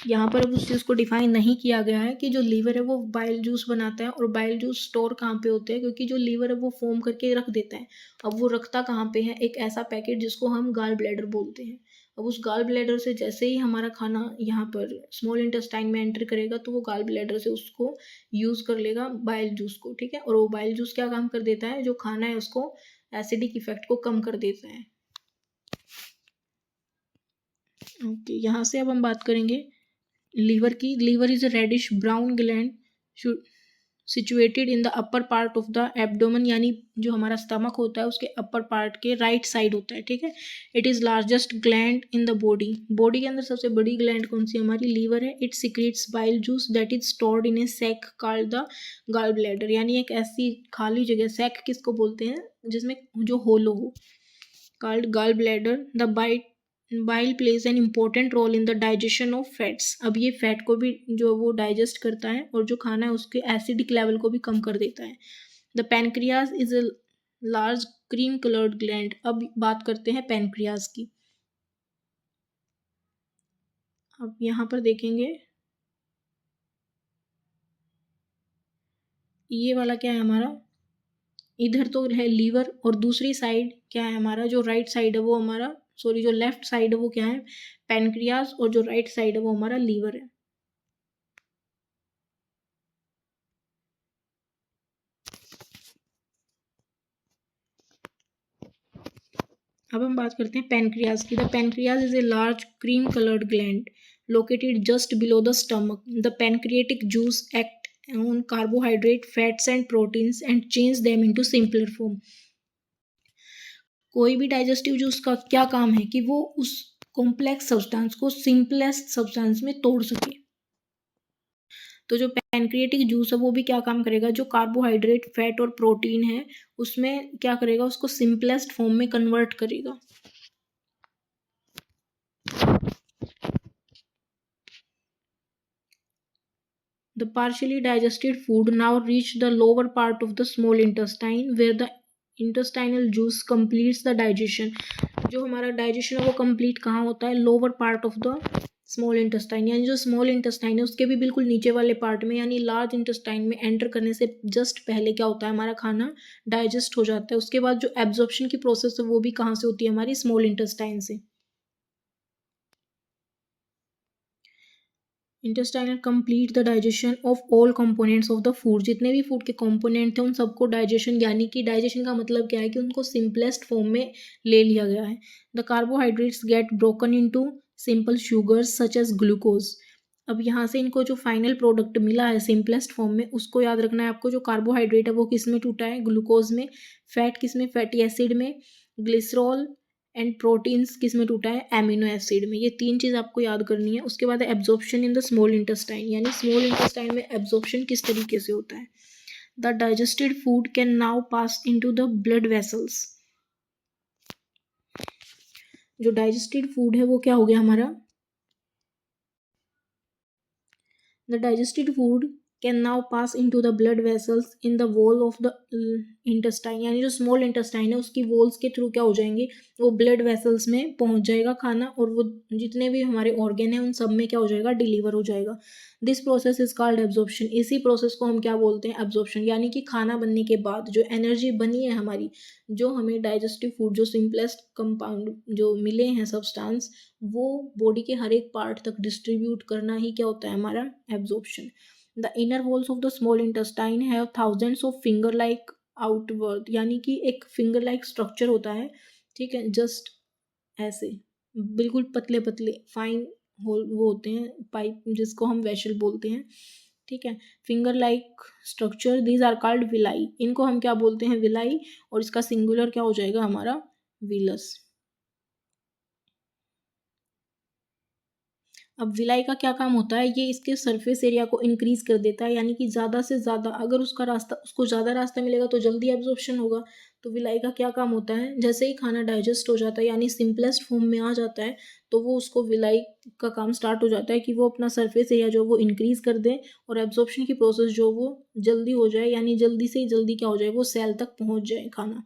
यहाँ पर अब उस चीज़ को डिफाइन नहीं किया गया है कि जो लीवर है वो बाइल जूस बनाता है, और बाइल जूस स्टोर कहाँ पे होते हैं, क्योंकि जो लीवर है वो फोम करके रख देता है। अब वो रखता कहाँ पे है, एक ऐसा पैकेट जिसको हम गाल ब्लैडर बोलते हैं। अब उस गाल ब्लैडर से जैसे ही हमारा खाना यहाँ पर स्मॉल इंटेस्टाइन में एंटर करेगा तो वो गाल ब्लैडर से उसको यूज़ कर लेगा बाइल जूस को, ठीक है। और वो बाइल जूस क्या काम कर देता है, जो खाना है उसको एसिडिक इफेक्ट को कम कर देता है। ओके, यहाँ से अब हम बात करेंगे लीवर की। Liver is a reddish brown gland situated in the upper part of the abdomen, यानी जो हमारा स्टमक होता है उसके अपर पार्ट के राइट साइड होता है, ठीक है। It is largest gland in the body, body के अंदर सबसे बड़ी ग्लैंड कौन सी हमारी, लीवर है। It secretes bile juice that is stored in a sac called the gall bladder, यानी एक ऐसी खाली जगह, सैक किसको बोलते हैं, जिसमें जो होलो हो, called gall bladder. The bile plays an important role in the digestion of fats, अब ये फैट को भी जो वो डाइजेस्ट करता है और जो खाना है उसके एसिडिक लेवल को भी कम कर देता है। The pancreas is a large cream coloured gland, अब बात करते हैं पैनक्रियाज की। अब यहाँ पर देखेंगे ये वाला क्या है हमारा, इधर तो है लीवर, और दूसरी साइड क्या है हमारा, जो राइट साइड है वो हमारा, सॉरी जो लेफ्ट साइड है वो क्या है, पैनक्रियाज, और जो राइट साइड है वो हमारा लीवर है। अब हम बात करते हैं पैनक्रियाज की। The pancreas is a large cream coloured gland located just below the stomach. The pancreatic juice act on carbohydrate fats and proteins and change them into simpler form. कोई भी डाइजेस्टिव जूस का क्या काम है कि वो उस कॉम्प्लेक्स सब्सटेंस को सिंपलेस्ट सब्सटेंस में तोड़ सके। तो जो पैनक्रियाटिक जूस है वो भी क्या काम करेगा, जो कार्बोहाइड्रेट फैट और प्रोटीन है उसमें क्या करेगा, उसको सिंपलेस्ट फॉर्म में कन्वर्ट करेगा। The partially digested food now reach the lower part of the small intestine where the intestinal juice completes the digestion। जो हमारा डाइजेशन है वो कंप्लीट कहाँ होता है, lower part of the small intestine, यानी जो स्मॉल इंटेस्टाइन है उसके भी बिल्कुल नीचे वाले पार्ट में, यानी लार्ज इंटेस्टाइन में एंटर करने से जस्ट पहले क्या होता है, हमारा खाना डाइजेस्ट हो जाता है। उसके बाद जो एब्जॉर्प्शन की प्रोसेस है वो भी कहाँ से होती है, हमारी स्मॉल इंटेस्टाइन से। Intestinal complete the digestion of all components of the food, जितने भी फूड के कंपोनेंट थे उन सबको डाइजेशन, यानी कि डाइजेशन का मतलब क्या है कि उनको सिंपलेस्ट फॉर्म में ले लिया गया है। The carbohydrates get broken into simple sugars such as glucose. अब यहाँ से इनको जो फाइनल प्रोडक्ट मिला है सिंपलेस्ट फॉर्म में, उसको याद रखना है आपको। जो कार्बोहाइड्रेट है वो किस में टूटा है, ग्लूकोज में। फैट किस में, फैटी एसिड में। ग्लिसरॉल एंड प्रोटीन्स किस में टूटा है, एमिनो एसिड में। ये 3 चीज़ आपको याद करनी है। उसके बाद है absorption in the small intestine, यानी स्मॉल इंटेस्टाइन में एब्जॉर्प्शन किस तरीके से होता है। The digested food can now pass into the blood vessels. जो डाइजेस्टेड फूड है वो क्या हो गया हमारा, the digested food can now pass into the blood vessels in the wall of the intestine, यानी जो स्मॉल इंटेस्टाइन है उसकी वॉल्स के थ्रू क्या हो जाएंगे, वो ब्लड वेसल्स में पहुंच जाएगा खाना, और वो जितने भी हमारे ऑर्गन हैं उन सब में क्या हो जाएगा, डिलीवर हो जाएगा। This process is called absorption. इसी प्रोसेस को हम क्या बोलते हैं, एब्जॉर्प्शन। यानी कि खाना बनने के बाद जो एनर्जी बनी है हमारी, जो हमें डाइजेस्टिव फूड, जो सिंपलेस्ट कंपाउंड जो मिले हैं सब्सटेंस, वो बॉडी के हर एक पार्ट तक डिस्ट्रीब्यूट करना ही क्या होता है हमारा, absorption. The inner walls of the small intestine have thousands of finger like outward, यानी कि एक फिंगर लाइक स्ट्रक्चर होता है, ठीक है, जस्ट ऐसे बिल्कुल पतले पतले फाइन होल वो होते हैं, पाइप जिसको हम वेसल बोलते हैं, ठीक है, finger like structure, these are called villi. इनको हम क्या बोलते हैं, विलाई, और इसका सिंगुलर क्या हो जाएगा हमारा, विलस। अब विलाई का क्या काम होता है, ये इसके सरफेस एरिया को इंक्रीज कर देता है, यानी कि ज़्यादा से ज़्यादा अगर उसको ज़्यादा रास्ता मिलेगा तो जल्दी एब्जॉर्प्शन होगा। तो विलाई का क्या काम होता है, जैसे ही खाना डाइजेस्ट हो जाता है यानी सिंपलेस्ट फॉर्म में आ जाता है, तो वो उसको विलाई का काम स्टार्ट हो जाता है कि वो अपना सरफेस एरिया जो वो इंक्रीज कर दे, और एब्जॉर्प्शन की प्रोसेस जो वो जल्दी हो जाए, यानी जल्दी से जल्दी क्या हो जाए, वो सेल तक पहुँच जाए खाना,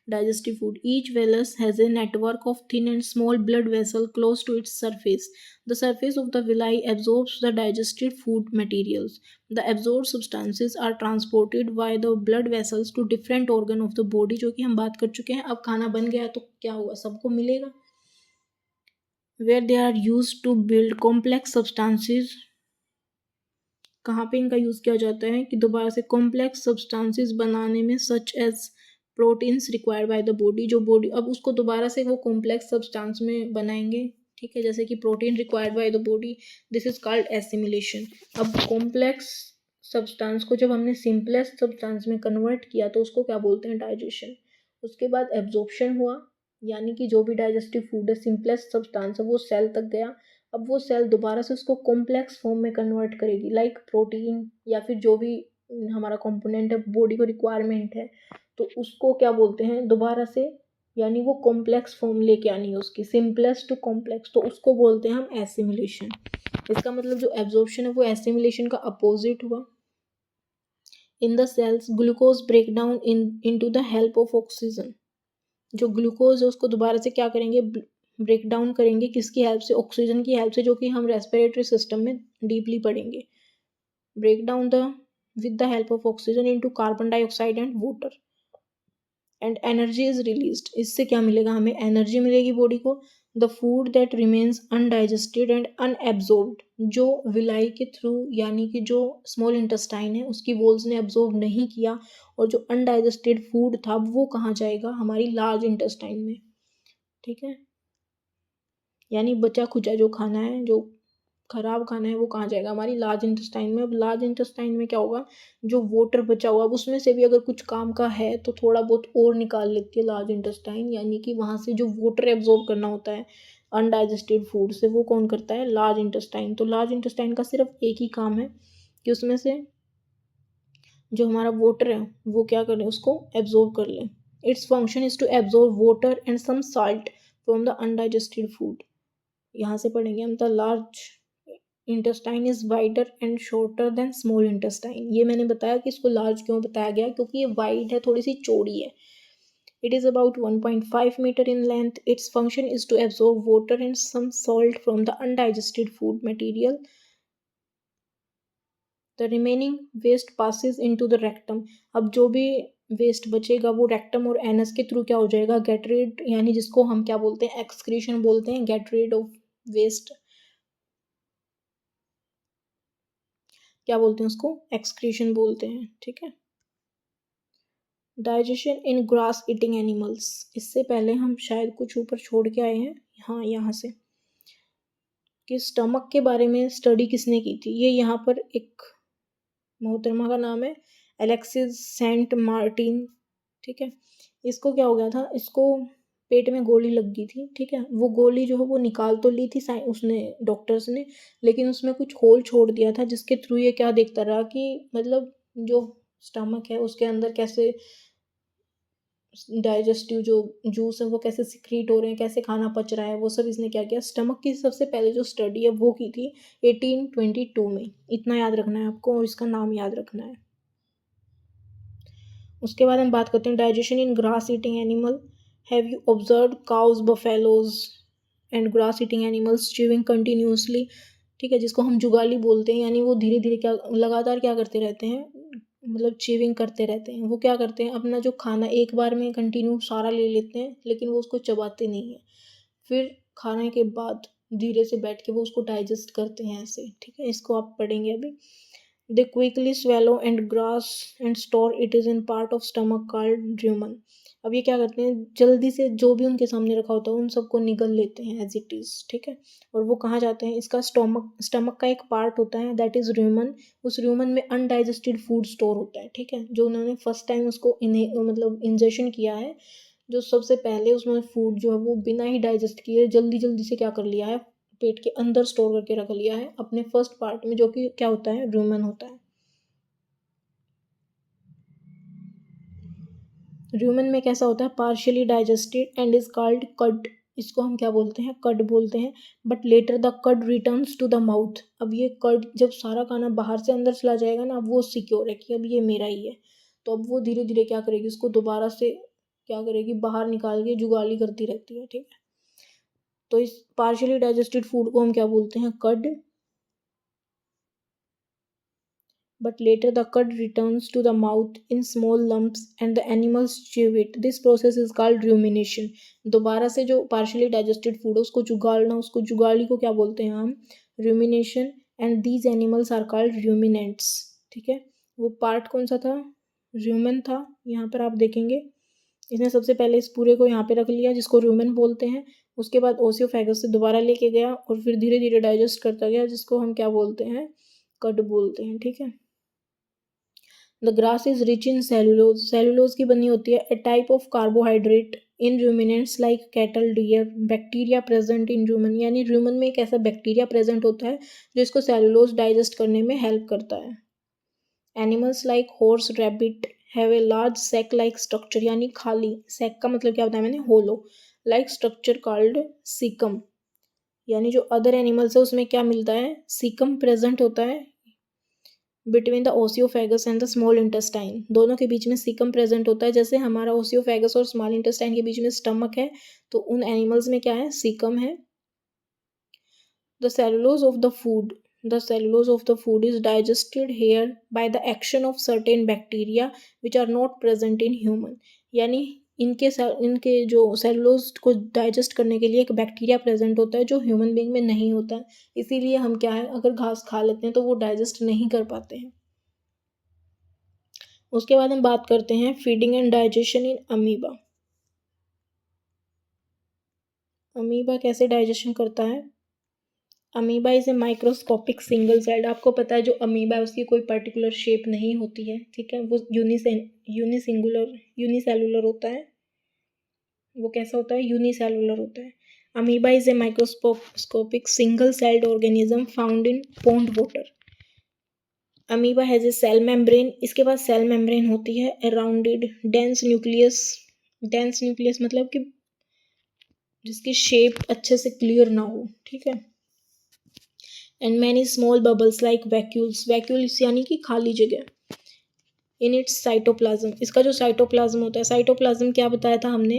digestive food. Each vellus has a network of thin and small blood vessels close to its surface. The surface of the villi absorbs the digested food materials. The absorbed substances are transported via the blood vessels to different organ of the body, जो कि हम बात कर चुके हैं। अब खाना बन गया तो क्या होगा, सबको मिलेगा, where they are used to build complex substances। कहाँ पे इनका यूज़ किया जाता है कि दोबारा से कॉम्प्लेक्स सब्सटेंसेस बनाने में, such as proteins required by the body. जो बॉडी अब उसको दोबारा से वो कॉम्प्लेक्स सब्सटेंस में बनाएंगे, ठीक है, जैसे कि protein required by the body, this is called assimilation. अब कॉम्प्लेक्स सब्सटेंस को जब हमने सिंपलेस्ट सब्सटेंस में कन्वर्ट किया तो उसको क्या बोलते हैं, डाइजेशन। उसके बाद एब्जॉर्प्शन हुआ, यानी कि जो भी डाइजेस्टिव फूड है, सिंपलेस्ट सब्सटेंस है, वो सेल तक गया। अब वो सेल दोबारा से उसको कॉम्प्लेक्स फॉर्म में कन्वर्ट करेगी, लाइक प्रोटीन या फिर जो भी हमारा कंपोनेंट है बॉडी को रिक्वायरमेंट है, तो उसको क्या बोलते हैं दोबारा से, यानी वो कॉम्प्लेक्स फॉर्म लेके आनी है उसकी, सिंपलेस्ट टू कॉम्प्लेक्स, तो उसको बोलते हैं हम एसिमिलेशन। इसका मतलब जो एब्जॉर्प्शन है वो एसिमिलेशन का अपोजिट हुआ। In the cells glucose break down into the help of oxygen. जो ग्लूकोज है उसको दोबारा से क्या करेंगे, ब्रेक डाउन करेंगे, किसकी हेल्प से, ऑक्सीजन की हेल्प से, जो कि हम रेस्पिरेटरी सिस्टम में डीपली पढ़ेंगे। Break down the with the help of oxygen into carbon dioxide and water, and energy is released. इससे क्या मिलेगा हमें, एनर्जी मिलेगी बॉडी को। The food that remains undigested and unabsorbed, जो विलाई के थ्रू, यानी कि जो स्मॉल इंटेस्टाइन है उसकी वॉल्स ने एब्जॉर्ब नहीं किया, और जो अनडाइजेस्टेड फूड था वो कहाँ जाएगा, हमारी लार्ज इंटेस्टाइन में, ठीक है, यानी बचा खुचा जो खाना है, जो खराब खाना है, वो कहाँ जाएगा, हमारी लार्ज इंटेस्टाइन में। अब लार्ज इंटेस्टाइन में क्या होगा, जो वाटर बचा हुआ, अब उसमें से भी अगर कुछ काम का है तो थोड़ा बहुत और निकाल लेती है लार्ज इंटेस्टाइन, यानी कि वहाँ से जो वाटर एब्जॉर्ब करना होता है अनडाइजेस्टेड फूड से, वो कौन करता है, लार्ज इंटेस्टाइन। तो लार्ज इंटेस्टाइन का सिर्फ एक ही काम है कि उसमें से जो हमारा वाटर है वो क्या करें, उसको एब्जॉर्ब कर लें। Its function is to absorb water and some salt from the undigested food. यहाँ से पढ़ेंगे हम, the large intestine is wider and shorter than small intestine. ये मैंने बताया कि इसको लार्ज क्यों बताया गया, क्योंकि ये वाइड है, थोड़ी सी चौड़ी है। It is about 1.5 metre in length. Its function is to absorb water and some salt from the undigested food material. The remaining waste passes into the rectum. अब जो भी वेस्ट बचेगा वो रेक्टम और एनस के थ्रू क्या हो जाएगा, गेट रिड, यानी जिसको हम क्या बोलते हैं, एक्सक्रीशन बोलते हैं, गेट रिड ऑफ वेस्ट, क्या बोलते हैं उसको, एक्सक्रीशन बोलते हैं, ठीक है। Digestion in grass eating animals. इससे पहले हम शायद कुछ ऊपर छोड़ के आए हैं, हाँ यहाँ से, कि स्टमक के बारे में स्टडी किसने की थी। ये यहाँ पर एक मोहतरमा का नाम है एलेक्सिस सेंट मार्टिन, ठीक है। इसको क्या हो गया था, इसको पेट में गोली लग गई थी, ठीक है। वो गोली जो है वो निकाल तो ली थी उसने, डॉक्टर्स ने, लेकिन उसमें कुछ होल छोड़ दिया था जिसके थ्रू ये क्या देखता रहा कि मतलब जो स्टमक है उसके अंदर कैसे डाइजेस्टिव जो जूस है वो कैसे सिक्रीट हो रहे हैं, कैसे खाना पच रहा है, वो सब इसने क्या किया, स्टमक की सबसे पहले जो स्टडी है वो की थी 1822 में। इतना याद रखना है आपको और इसका नाम याद रखना है। उसके बाद हम बात करते हैं digestion in grass eating animal. Have you observe cows, buffaloes and grass eating animals chewing continuously, ठीक है, जिसको हम जुगाली बोलते हैं, यानी वो धीरे धीरे क्या लगातार क्या करते रहते हैं, मतलब च्यूइंग करते रहते हैं। वो क्या करते हैं, अपना जो खाना एक बार में कंटिन्यू सारा ले लेते हैं लेकिन वो उसको चबाते नहीं है, फिर खाने के बाद धीरे से बैठ के वो उसको डाइजेस्ट करते हैं ऐसे, ठीक है। इसको आप पढ़ेंगे अभी। They quickly swallow and grasp and store it is in part of stomach called rumen। अब ये क्या करते हैं, जल्दी से जो भी उनके सामने रखा होता है उन सबको निगल लेते हैं एज इट इज, ठीक है। और वो कहाँ जाते हैं, इसका स्टमक का एक पार्ट होता है दैट इज रूमन। उस रूमन में अनडाइजेस्टेड फूड स्टोर होता है, ठीक है, जो उन्होंने फर्स्ट टाइम उसको मतलब इंजेक्शन किया है, जो सबसे पहले उसमें फूड जो है वो बिना ही डाइजेस्ट किए जल्दी जल्दी से क्या कर लिया है, पेट के अंदर स्टोर करके रख लिया है अपने फर्स्ट पार्ट में, जो कि क्या होता है, रूमन होता है। रूमन में कैसा होता है, partially digested and is called कड। इसको हम क्या बोलते हैं, कड बोलते हैं। बट लेटर द कड रिटर्न्स टू द माउथ। अब ये कड जब सारा खाना बाहर से अंदर चला जाएगा ना, अब वो सिक्योर है कि अब ये मेरा ही है, तो अब वो धीरे धीरे क्या करेगी, उसको दोबारा से क्या करेगी, बाहर निकाल के जुगाली करती रहती है, ठीक है। तो इस पार्शियली डाइजेस्टेड फूड को हम क्या बोलते हैं, कड। But later the cud returns to the mouth in small lumps and the animals chew it. This process is called rumination। दोबारा से जो partially digested food है उसको जुगाड़ना, उसको जुगाड़ी को क्या बोलते हैं हम, rumination। and these animals are called ruminants, ठीक है। वो पार्ट कौन सा था, rumen था। यहाँ पर आप देखेंगे इसने सबसे पहले इस पूरे को यहाँ पे रख लिया जिसको rumen बोलते हैं, उसके बाद ओसियोफेगस से दोबारा लेके गया और फिर धीरे धीरे डाइजेस्ट करता गया, जिसको हम क्या बोलते हैं, कड बोलते हैं, ठीक है। The grass is rich in cellulose. Cellulose की बनी होती है a type of carbohydrate in ruminants like cattle, deer. Bacteria present in rumen, यानी रूमन में एक ऐसा बैक्टीरिया प्रेजेंट होता है जो इसको सेलुलोज डाइजेस्ट करने में हेल्प करता है। Animals like horse, rabbit have a large sac like structure, यानी खाली, सैक का मतलब क्या बताया मैंने, hollow, like structure called caecum. यानी जो अदर एनिमल्स है उसमें क्या मिलता है, सीकम प्रेजेंट होता है between the ओसियोफेगस and the small intestine. दोनों के बीच में सीकम प्रेजेंट होता है, जैसे हमारा ओसियोफेगस और स्मॉल इंटेस्टाइन के बीच में स्टमक है, तो उन एनिमल्स में क्या है, सीकम है। The cellulose of the food, the cellulose of the food is digested here by the action of certain bacteria which are not present in human. यानी इनके जो सेलुलोज को डाइजेस्ट करने के लिए एक बैक्टीरिया प्रेजेंट होता है जो ह्यूमन बीइंग में नहीं होता है, इसीलिए हम क्या है, अगर घास खा लेते हैं तो वो डाइजेस्ट नहीं कर पाते हैं। उसके बाद हम बात करते हैं feeding and digestion in amoeba. Amoeba कैसे डाइजेशन करता है, amoeba is a microscopic single sailed. आपको पता है जो अमीबा है उसकी कोई पर्टिकुलर शेप नहीं होती है, ठीक है, वो यूनिसेलुलर होता है। वो कैसा होता है, यूनिसेलुलर होता है। Amoeba is a microscopic single celled organism found in pond water. Amoeba has a cell membrane, इसके पास सेल मेम्ब्रेन होती है, a rounded dense nucleus. Dense nucleus मतलब कि जिसकी शेप अच्छे से क्लियर ना हो, ठीक है। And many small bubbles like vacuoles, vacuoles यानी कि खाली जगह। इन इट्स साइटोप्लाज्म, इसका जो साइटोप्लाज्म होता है, साइटोप्लाज्म क्या बताया था हमने,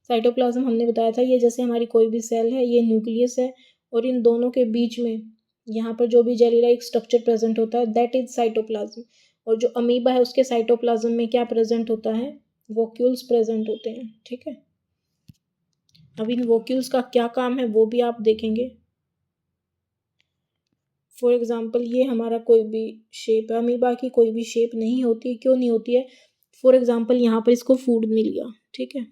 साइटोप्लाज्म हमने बताया था ये जैसे हमारी कोई भी सेल है, ये न्यूक्लियस है और इन दोनों के बीच में यहाँ पर जो भी जेली लाइक स्ट्रक्चर प्रेजेंट होता है दैट इज साइटोप्लाज्म। और जो अमीबा है उसके साइटोप्लाज्म में क्या प्रेजेंट होता है, वोक्यूल्स प्रेजेंट होते हैं, ठीक है। अब इन वोक्यूल्स का क्या काम है वो भी आप देखेंगे। फॉर एग्जाम्पल ये हमारा कोई भी शेप है, अमीबा की कोई भी शेप नहीं होती, क्यों नहीं होती है, फॉर एग्जाम्पल यहाँ पर इसको फूड मिल गया, ठीक है,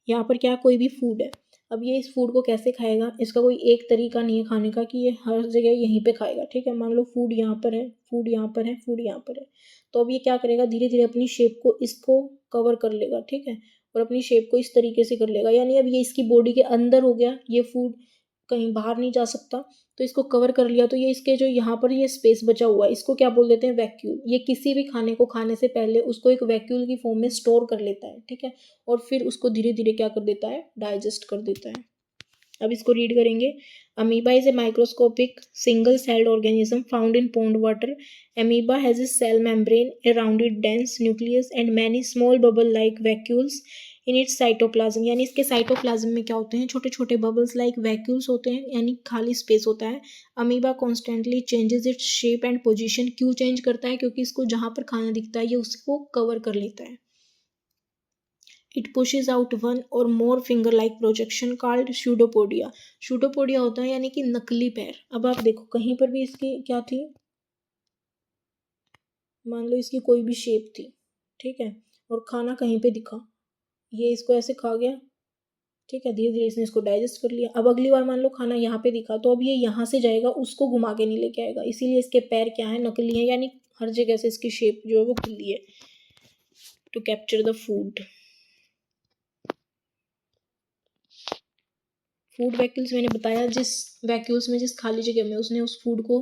यहाँ पर क्या कोई भी फूड है, अब ये इस फूड को कैसे खाएगा, इसका कोई एक तरीका नहीं है खाने का कि ये हर जगह यहीं पे खाएगा, ठीक है। मान लो फूड यहाँ पर है, फूड यहाँ पर है, फूड यहाँ पर है, तो अब ये क्या करेगा, धीरे धीरे अपनी शेप को इसको कवर कर लेगा, ठीक है, और अपनी शेप को इस तरीके से कर लेगा। यानी अब ये इसकी बॉडी के अंदर हो गया, ये फूड कहीं बाहर नहीं जा सकता, तो इसको कवर कर लिया। तो ये इसके जो यहाँ पर ये स्पेस बचा हुआ है, इसको क्या बोल देते हैं, वैक्यूल। ये किसी भी खाने को खाने से पहले उसको एक वैक्यूल की फॉर्म में स्टोर कर लेता है, ठीक है, और फिर उसको धीरे धीरे क्या कर देता है, डाइजेस्ट कर देता है। अब इसको रीड करेंगे। Amoeba is a microscopic single celled organism found in pond water. Amoeba has a cell membrane, a rounded dense nucleus and many small bubble like vacuoles in its cytoplasm. यानी इसके cytoplasm में क्या होते हैं, छोटे छोटे bubbles like vacuoles होते हैं, यानी खाली स्पेस होता है। Amoeba constantly changes its shape and position. क्यों चेंज करता है, क्योंकि इसको जहाँ पर खाना दिखता है ये उसको कवर कर लेता है। It pushes out one or more finger-like projection called pseudopodia. Pseudopodia होता है यानी कि नकली पैर। अब आप देखो कहीं पर भी इसकी क्या थी, मान लो इसकी कोई भी शेप थी, ठीक है, और खाना कहीं पे दिखा, ये इसको ऐसे खा गया, ठीक है, धीरे धीरे इसने इसको डाइजेस्ट कर लिया। अब अगली बार मान लो खाना यहाँ पे दिखा, तो अब ये यहाँ से जाएगा, उसको घुमा के नहीं लेके आएगा, इसीलिए इसके पैर क्या है, नकली है, यानी हर जगह से इसकी शेप जो है वो खुली है to capture the food. Food vacuoles मैंने बताया, जिस वैक्यूल्स में जिस खाली जगह में उसने उस फूड को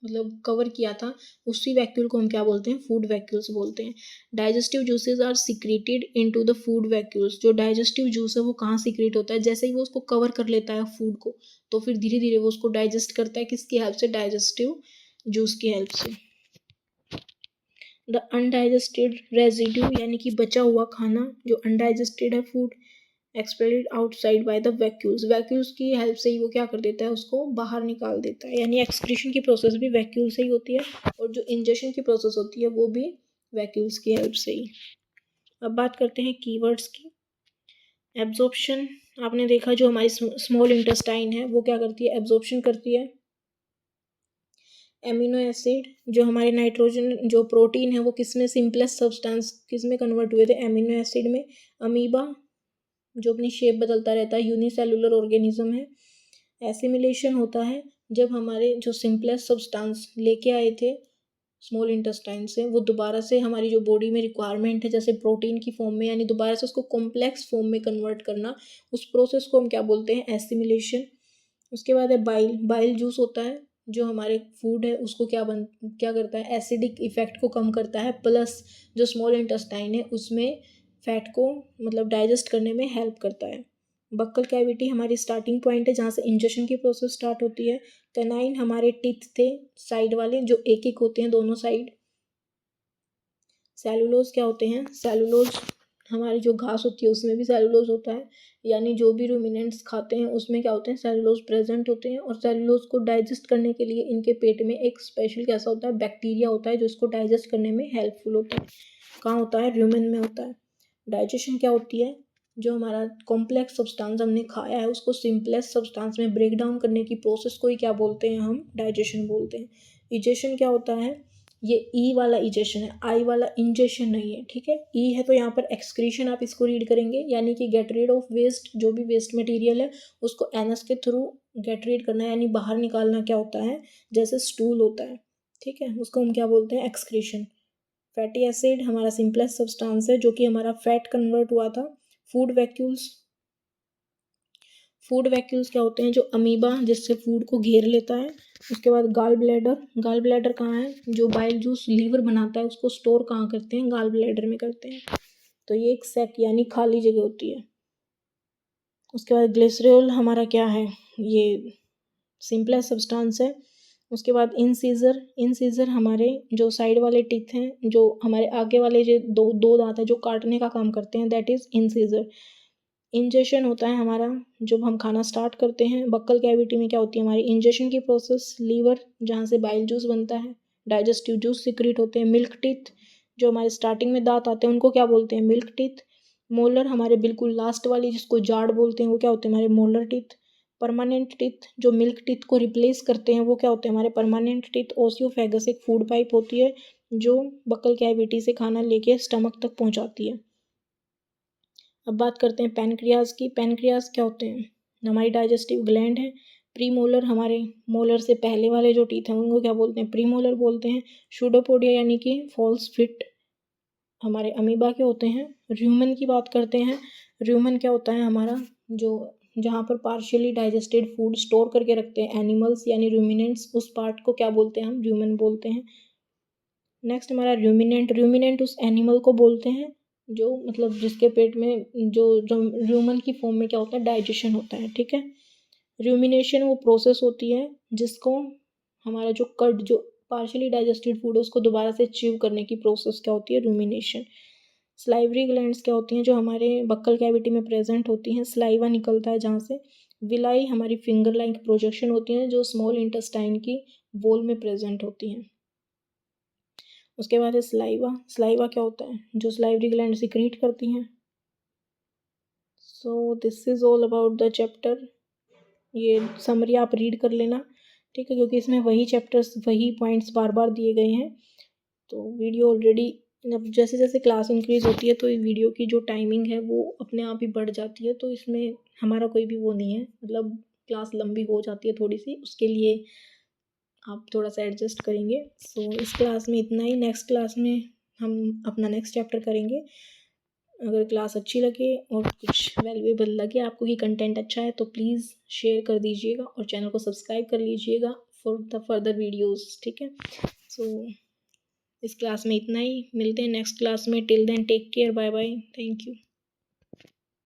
मतलब कवर किया था, उसी वैक्यूल को हम क्या बोलते हैं, फूड वैक्यूल्स बोलते हैं। Digestive juices are secreted into the food vacuoles. जो डाइजेस्टिव जूस है वो कहाँ सिक्रेट होता है, जैसे ही वो उसको कवर कर लेता है फूड को, तो फिर धीरे धीरे वो उसको डाइजेस्ट करता है, किसकी हेल्प से, डाइजेस्टिव जूस की हेल्प से। द अनडाइजेस्टेड रेजिड्यू यानी कि बचा हुआ खाना, जो अनडाइजेस्टेड है food, expelled outside by the vacuoles. Vacuoles की हेल्प से ही वो क्या कर देता है, उसको बाहर निकाल देता है। यानी एक्सक्रीशन की प्रोसेस भी वैक्यूल से ही होती है, और जो इंजेक्शन की प्रोसेस होती है वो भी वैक्यूल्स की हेल्प से ही। अब बात करते हैं कीवर्ड्स की। एब्जॉर्प्शन, आपने देखा जो हमारी स्मॉल इंटेस्टाइन है वो क्या करती है, एब्जॉर्प्शन करती है। एमिनो एसिड, जो हमारे नाइट्रोजन जो प्रोटीन है वो किसमें, सिंपलेस्ट सब्सटेंस किसमें कन्वर्ट हुए थे, एमिनो एसिड में। अमीबा जो अपनी शेप बदलता रहता है, यूनिसेलुलर ऑर्गेनिज्म है। एसिमिलेशन होता है जब हमारे जो सिंपलेस्ट सब्सटेंस लेके आए थे स्मॉल इंटेस्टाइन से, वो दोबारा से हमारी जो बॉडी में रिक्वायरमेंट है जैसे प्रोटीन की फॉर्म में, यानी दोबारा से उसको कॉम्प्लेक्स फॉर्म में कन्वर्ट करना, उस प्रोसेस को हम क्या बोलते हैं, एसिमिलेशन। उसके बाद है बाइल। बाइल जूस होता है जो हमारे फूड है उसको क्या करता है, एसिडिक इफेक्ट को कम करता है, प्लस जो स्मॉल इंटेस्टाइन है उसमें फैट को मतलब डाइजेस्ट करने में हेल्प करता है। बक्कल कैविटी हमारी स्टार्टिंग पॉइंट है जहाँ से इंजेक्शन की प्रोसेस स्टार्ट होती है। कैनाइन हमारे टीथ थे साइड वाले जो एक एक होते हैं दोनों साइड। सेलुलोज क्या होते हैं, सेलुलोज हमारी जो घास होती है उसमें भी सेलुलोज होता है, यानी जो भी रूमिनेंट्स खाते हैं उसमें क्या होते हैं, सेलुलोज प्रेजेंट होते हैं। और सेलुलोज को डाइजेस्ट करने के लिए इनके पेट में एक स्पेशल कैसा होता है, बैक्टीरिया होता है जो इसको डाइजेस्ट करने में हेल्पफुल होता है। कहाँ होता है, रूमेन में होता है। डाइजेशन क्या होती है, जो हमारा कॉम्प्लेक्स सब्सटेंस हमने खाया है उसको सिंपलेस्ट सब्सटेंस में ब्रेक डाउन करने की प्रोसेस को ही क्या बोलते हैं, हम डाइजेशन बोलते हैं। इजेशन क्या होता है, ये ई वाला इजेशन है, आई वाला इंजेशन नहीं है, ठीक है। ई है तो यहाँ पर एक्सक्रीशन आप इसको रीड करेंगे, यानी कि गेट रीड ऑफ वेस्ट, जो भी वेस्ट मटेरियल है उसको एनस के थ्रू गेट रीड करना, यानी बाहर निकालना क्या होता है, जैसे स्टूल होता है, ठीक है, उसको हम क्या बोलते हैं, एक्सक्रीशन। फैटी एसिड हमारा सिंपलेस्ट सब्सटेंस है जो कि हमारा फैट कन्वर्ट हुआ था। फूड वैक्यूल्स, फूड वैक्यूल्स क्या होते हैं, जो अमीबा जिससे फूड को घेर लेता है। उसके बाद गाल ब्लैडर, गाल ब्लैडर कहाँ है, जो बाइल जूस लीवर बनाता है उसको स्टोर कहाँ करते हैं, गाल ब्लैडर में करते हैं, तो ये एक सैक यानी खाली जगह होती है। उसके बाद ग्लिसरॉल हमारा क्या है, ये सिंपलेस्ट सब्सटेंस है। उसके बाद इंसीजर, इंसीजर हमारे जो साइड वाले टीथ हैं, जो हमारे आगे वाले जो दो दो दांत है जो काटने का काम करते हैं, दैट इज इंसीजर। इंजेशन होता है हमारा जब हम खाना स्टार्ट करते हैं। बक्कल कैविटी में क्या होती है हमारी इंजेशन की प्रोसेस। लीवर जहाँ से बाइल जूस बनता है, डाइजेस्टिव जूस सिक्रीट होते हैं। मिल्क टीथ जो हमारे स्टार्टिंग में दांत आते हैं उनको क्या बोलते हैं, मिल्क टीथ। मोलर हमारे बिल्कुल लास्ट वाली जिसको जाड़ बोलते हैं वो क्या होते हैं, हमारे मोलर टीथ। परमानेंट टीथ जो मिल्क टीथ को रिप्लेस करते हैं वो क्या होते हैं, हमारे परमानेंट टीथ। ओसियोफेगस एक फूड पाइप होती है जो बक्कल कैविटी से खाना लेके स्टमक तक पहुंचाती है। अब बात करते हैं पैनक्रियाज की। पैनक्रियाज क्या होते हैं, हमारी डाइजेस्टिव ग्लैंड है। प्रीमोलर हमारे मोलर से पहले वाले जो टीथ हैं उनको क्या बोलते हैं, प्रीमोलर बोलते हैं। सूडोपोडिया यानी कि फॉल्स फिट हमारे अमीबा के होते हैं। र्यूमन की बात करते हैं। र्यूमन क्या होता है हमारा, जो जहाँ पर पार्शियली डाइजेस्टेड फूड स्टोर करके रखते हैं एनिमल्स यानी रूमिनेंट्स, उस पार्ट को क्या बोलते हैं हम, र्यूमन बोलते हैं। नेक्स्ट हमारा र्यूमिनेंट। र्यूमिनेंट उस एनिमल को बोलते हैं जो मतलब जिसके पेट में जो र्यूमन की फॉर्म में क्या होता है, डाइजेशन होता है, ठीक है। र्यूमिनेशन वो प्रोसेस होती है जिसको हमारा जो कर्ड जो पार्शियली डाइजेस्टेड फूड है उसको दोबारा से च्यू करने की प्रोसेस क्या होती है, र्यूमिनेशन। स्लाइवरी ग्लैंड्स क्या होती हैं, जो हमारे बक्कल कैविटी में प्रेजेंट होती हैं, स्लाइवा निकलता है जहाँ से। विलाई हमारी फिंगर लाइक प्रोजेक्शन होती हैं जो स्मॉल इंटेस्टाइन की वॉल में प्रेजेंट होती हैं। उसके बाद है स्लाइवा। स्लाइवा क्या होता है, जो स्लाइवरी ग्लैंड सिक्रीट करती हैं। So this is all about the chapter. ये समरी आप रीड कर लेना, ठीक है, क्योंकि इसमें वही चैप्टर्स वही पॉइंट्स बार बार दिए गए हैं। तो वीडियो ऑलरेडी अब जैसे जैसे क्लास इंक्रीज होती है तो ये वीडियो की जो टाइमिंग है वो अपने आप ही बढ़ जाती है, तो इसमें हमारा कोई भी वो नहीं है, मतलब क्लास लंबी हो जाती है थोड़ी सी, उसके लिए आप थोड़ा सा एडजस्ट करेंगे। सो इस क्लास में इतना ही। नेक्स्ट क्लास में हम अपना नेक्स्ट चैप्टर करेंगे। अगर क्लास अच्छी लगे और कुछ वैल्यूएबल लगे आपको कि कंटेंट अच्छा है तो प्लीज़ शेयर कर दीजिएगा और चैनल को सब्सक्राइब कर लीजिएगा फॉर द फर्दर वीडियोस, ठीक है। सो इस क्लास में इतना ही, मिलते हैं नेक्स्ट क्लास में। Till then take care, bye bye, thank you.